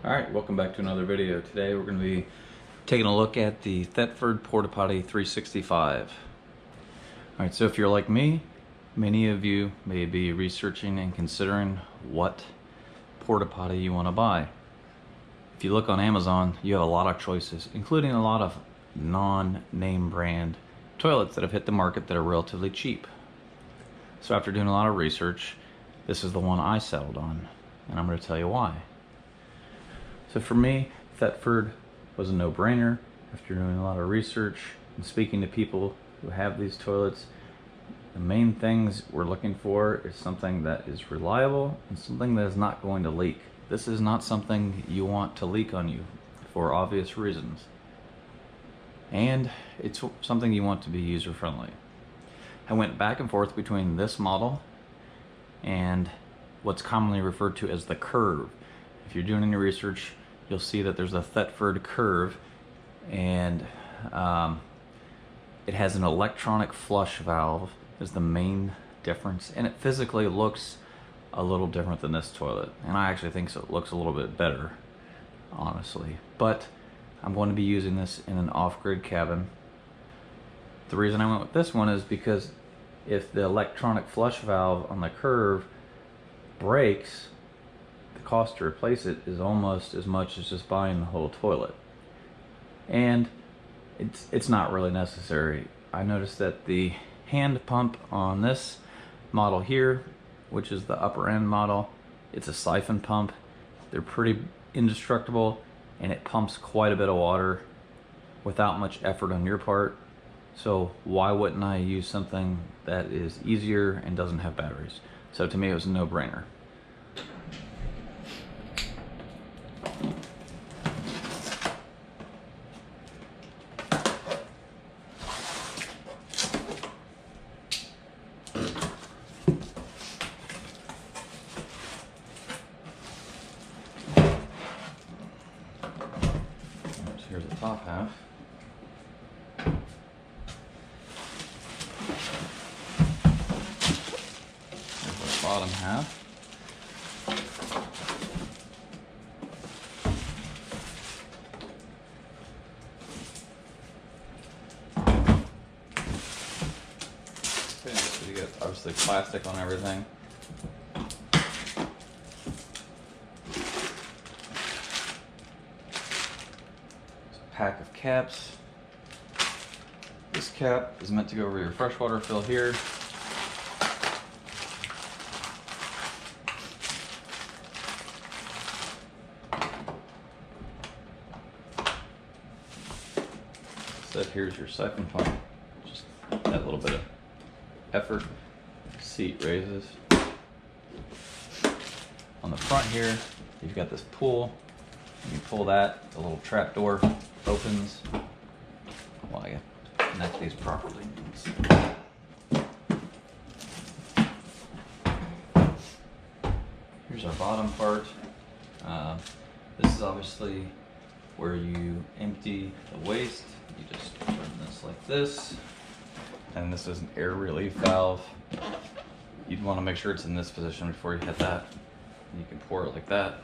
Alright, welcome back to another video. Today we're going to be taking a look at the Thetford Porta Potti 365. Alright, so if you're like me, many of you may be researching and considering what porta potty you want to buy. If you look on Amazon, you have a lot of choices, including a lot of non-name brand toilets that have hit the market that are relatively cheap. So after doing a lot of research, this is the one I settled on, and I'm going to tell you why. So for me, Thetford was a no-brainer. After doing a lot of research and speaking to people who have these toilets, the main things we're looking for is something that is reliable and something that is not going to leak. This is not something you want to leak on you for obvious reasons. And it's something you want to be user-friendly. I went back and forth between this model and what's commonly referred to as the Curve. If you're doing any research, you'll see that there's a Thetford Curve, and it has an electronic flush valve is the main difference, and it physically looks a little different than this toilet, and I actually think so. It looks a little bit better, honestly, but I'm going to be using this in an off-grid cabin. The reason I went with this one is because if the electronic flush valve on the Curve breaks, the cost to replace it is almost as much as just buying the whole toilet, and it's not really necessary. I noticed that the hand pump on this model here, which is the upper end model, it's a siphon pump. They're pretty indestructible, and it pumps quite a bit of water without much effort on your part. So why wouldn't I use something that is easier and doesn't have batteries? So to me, it was a no-brainer. Here's the top half. Here's the bottom half. Okay, so you got obviously plastic on everything. Pack of caps. This cap is meant to go over your freshwater fill here. Said here's your siphon pump. Just that little bit of effort. Seat raises. On the front here, you've got this pull. You pull that, the little trap door opens. Well, I gotta connect these properly. Here's our bottom part. This is obviously where you empty the waste. You just turn this like this, and this is an air relief valve. You'd want to make sure it's in this position before you hit that. You can pour it like that.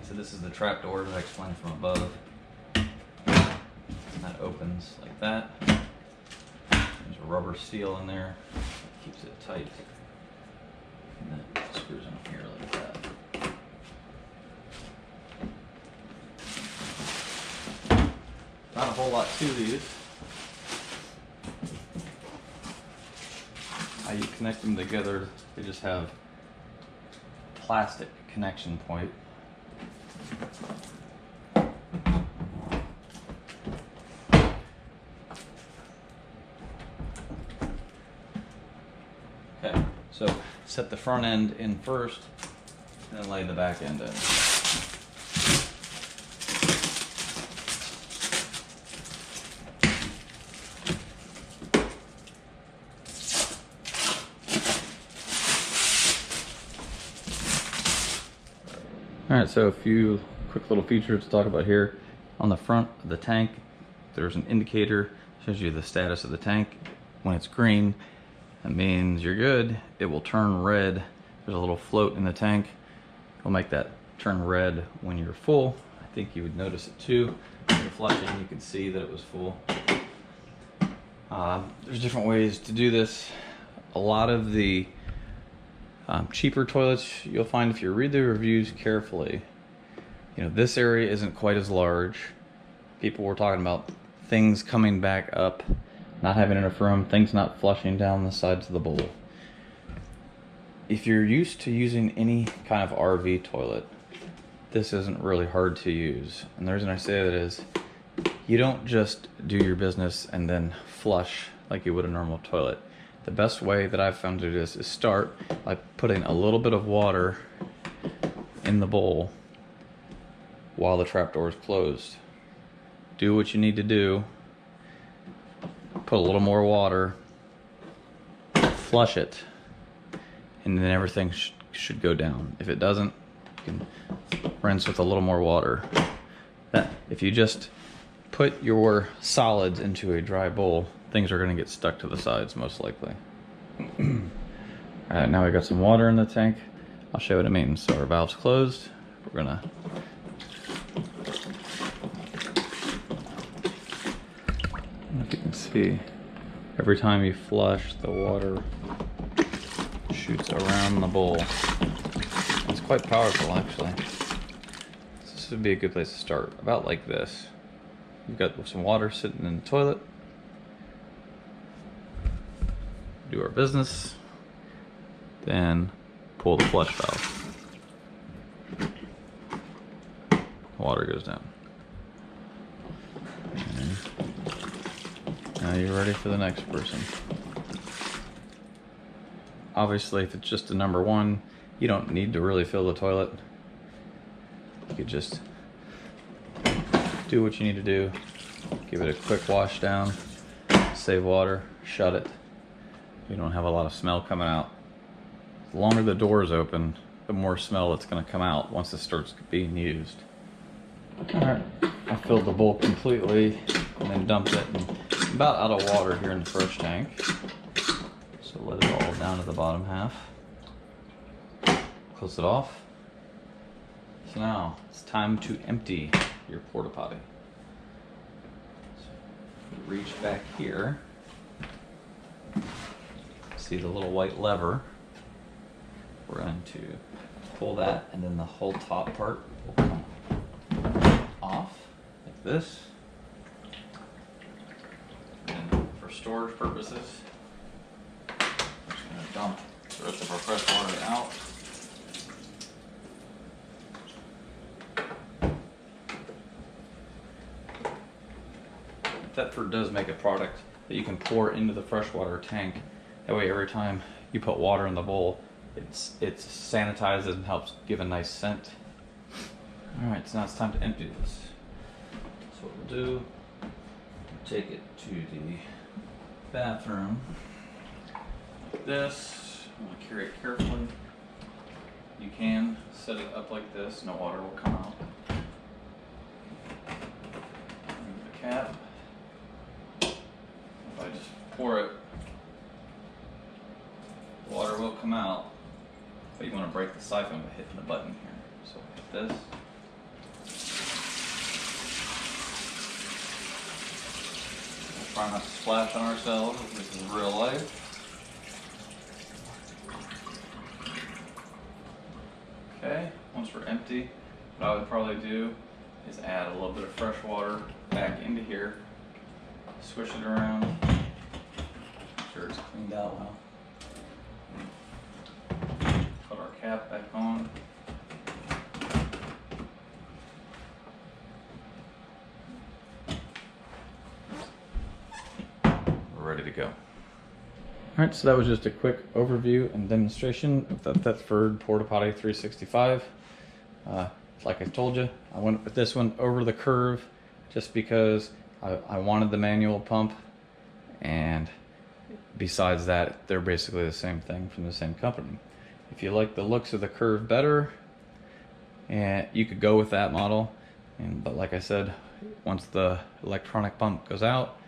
So this is the trap door that I explained from above. And that opens like that. There's a rubber seal in there that keeps it tight. And then it screws in here like that. Not a whole lot to these. How you connect them together, they just have plastic connection point. Okay, so set the front end in first, and then lay the back end in. Alright, so a few quick little features to talk about here. On the front of the tank, there's an indicator, shows you the status of the tank. When it's green, that means you're good. It will turn red. There's a little float in the tank. It'll make that turn red when you're full. I think you would notice it too. When you're flushing, you can see that it was full. There's different ways to do this. A lot of the cheaper toilets, you'll find if you read the reviews carefully, you know, this area isn't quite as large. People were talking about things coming back up, not having enough room, things not flushing down the sides of the bowl. If you're used to using any kind of RV toilet, this isn't really hard to use. And the reason I say that is, you don't just do your business and then flush like you would a normal toilet. The best way that I've found to do this is start by putting a little bit of water in the bowl while the trapdoor is closed. Do what you need to do. Put a little more water, flush it, and then everything should go down. If it doesn't, you can rinse with a little more water. If you just put your solids into a dry bowl, things are going to get stuck to the sides most likely. Alright, now we got some water in the tank. I'll show you what it means. So our valve's closed. We're gonna if you can see, every time you flush, the water shoots around the bowl. It's quite powerful actually. This would be a good place to start, about like this. You've got some water sitting in the toilet. Do our business, then pull the flush valve. Water goes down. And now you're ready for the next person. Obviously, if it's just a number one, you don't need to really fill the toilet. You could just do what you need to do. Give it a quick wash down, save water, shut it. You don't have a lot of smell coming out. The longer the door is open, the more smell that's going to come out once it starts being used. Alright, I filled the bowl completely and then dumped it. And I'm about out of water here in the fresh tank. So let it all down to the bottom half. Close it off. So now it's time to empty your porta potty. So reach back here. See the little white lever. We're going to pull that, and then the whole top part will come off like this. And for storage purposes, we're just going to dump the rest of our fresh water out. Thetford does make a product that you can pour into the freshwater tank. That way every time you put water in the bowl, it's sanitized and helps give a nice scent. Alright, so now it's time to empty this. So what we'll do, take it to the bathroom like this. I'm going to carry it carefully. You can set it up like this, no water will come out. Remove the cap. If I just pour it, water will come out, but you want to break the siphon by hitting the button here. So hit this. We'll try not to splash on ourselves if this is real life. Okay, once we're empty, what I would probably do is add a little bit of fresh water back into here, swish it around, make sure it's cleaned out well. Put our cap back on. We're ready to go. Alright, so that was just a quick overview and demonstration of the Thetford Porta Potti 365. Like I told you, I went with this one over the curve just because I wanted the manual pump, and besides that, they're basically the same thing from the same company. If you like the looks of the curve better, and you could go with that model, but like I said, once the electronic pump goes out,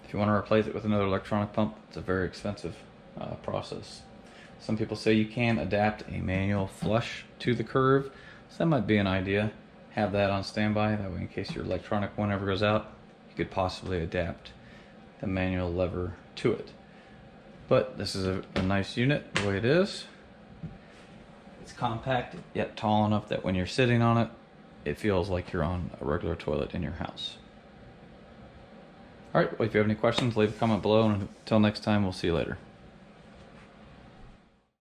if you want to replace it with another electronic pump, it's a very expensive process. Some people say you can adapt a manual flush to the curve, So that might be an idea. Have that on standby, that way in case your electronic one ever goes out, you could possibly adapt the manual lever to it. But this is a nice unit the way it is. It's compact yet tall enough that when you're sitting on it, it feels like you're on a regular toilet in your house. Alright, well, if you have any questions, leave a comment below, and until next time, we'll see you later.